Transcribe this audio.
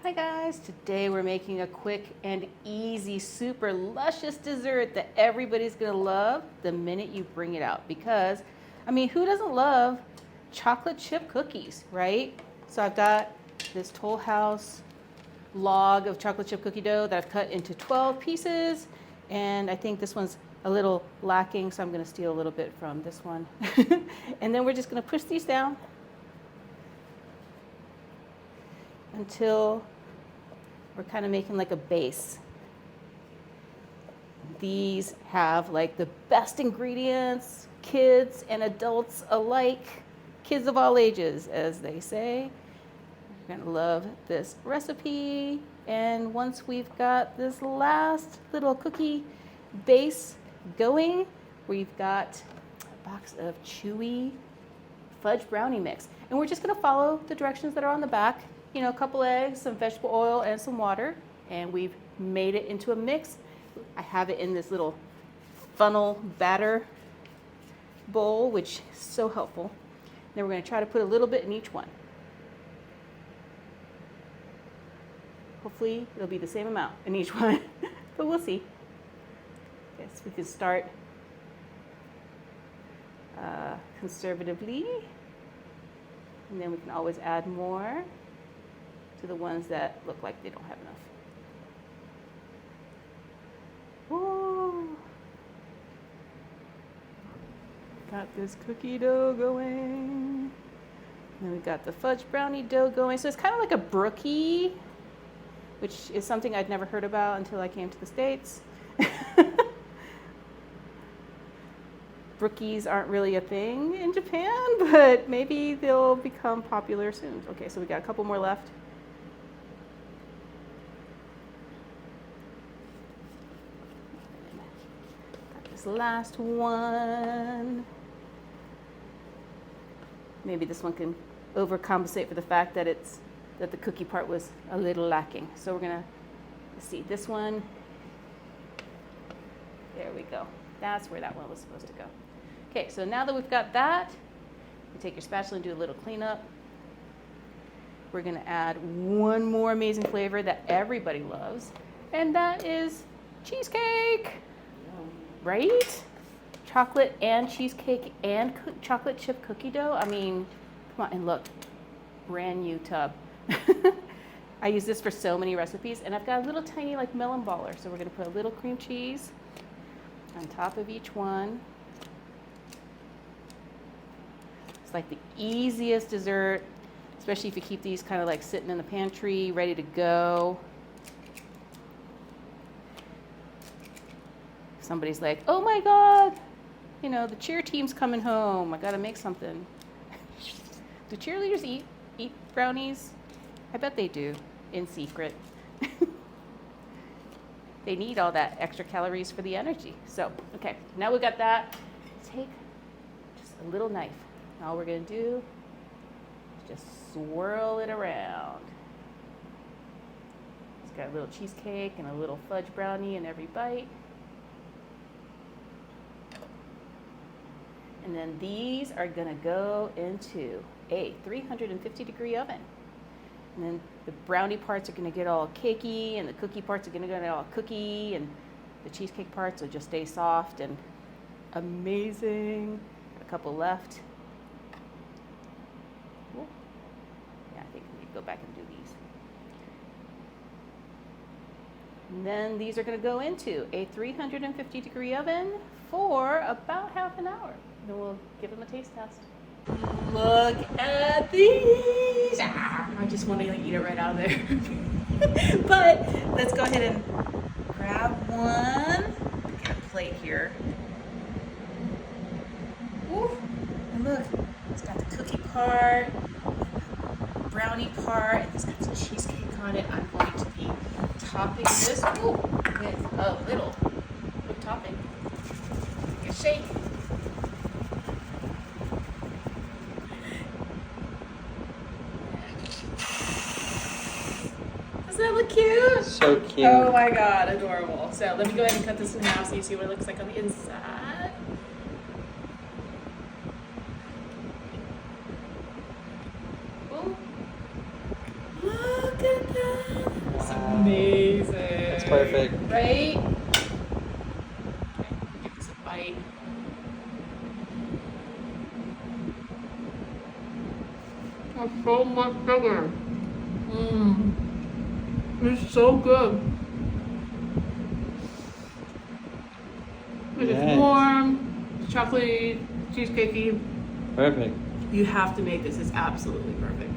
Hi guys, today we're making a quick and easy, super luscious dessert that everybody's gonna love the minute you bring it out. Because, I mean, who doesn't love chocolate chip cookies, right? So I've got this Toll House log of chocolate chip cookie dough that I've cut into 12 pieces. And I think this one's a little lacking, so I'm gonna steal a little bit from this one. And then we're just gonna push these down until we're kind of making like a base. These have like the best ingredients, kids and adults alike, kids of all ages, as they say. You're gonna love this recipe. And once we've got this last little cookie base going, we've got a box of chewy fudge brownie mix. And we're just gonna follow the directions that are on the back. You know, a couple eggs, some vegetable oil, and some water. And we've made it into a mix. I have it in this little funnel batter bowl, which is so helpful. Then we're gonna try to put a little bit in each one. Hopefully it'll be the same amount in each one, but we'll see. Yes, we can start conservatively, and then we can always add more to the ones that look like they don't have enough. Whoa. Got this cookie dough going. And then we got the fudge brownie dough going. So it's kind of like a Brookie, which is something I'd never heard about until I came to the States. Brookies aren't really a thing in Japan, but maybe they'll become popular soon. Okay, so we got a couple more left. Got this last one. Maybe this one can overcompensate for the fact that the cookie part was a little lacking. So we're gonna, let's see, this one, there we go. That's where that one was supposed to go. Okay, so now that we've got that, you take your spatula and do a little cleanup. We're gonna add one more amazing flavor that everybody loves, and that is cheesecake, right? Chocolate and cheesecake and chocolate chip cookie dough. I mean, come on, and look, brand new tub. I use this for so many recipes, and I've got a little tiny like melon baller. So we're gonna put a little cream cheese on top of each one. It's like the easiest dessert, especially if you keep these kind of like sitting in the pantry, ready to go. Somebody's like, oh my God, you know, the cheer team's coming home. I gotta make something. Do cheerleaders eat brownies? I bet they do, in secret. They need all that extra calories for the energy. So, okay, now we've got that. Take just a little knife. All we're gonna do is just swirl it around. It's got a little cheesecake and a little fudge brownie in every bite. And then these are gonna go into a 350-degree oven. And then the brownie parts are gonna get all cakey, and the cookie parts are gonna get all cookie, and the cheesecake parts will just stay soft and amazing. Got a couple left. Cool. Yeah, I think we need to go back and do these. And then these are gonna go into a 350-degree oven for about half an hour. Then we'll give them a taste test. Look at these! I just want to eat it right out of there. But let's go ahead and grab one. Get a plate here. Ooh, and look, it's got the cookie part, brownie part, and it's got some cheesecake on it. I'm going to be topping this with a little whipped topping. Take a shake. Doesn't that look cute? So cute. Oh my God, adorable. So let me go ahead and cut this in half so you see what it looks like on the inside. Ooh. Look at that. perfect. Right? Okay, give this a bite. That's so much sugar. It's so good. It's Yes. warm, chocolatey, cheesecakey. Perfect. You have to make this. It's absolutely perfect.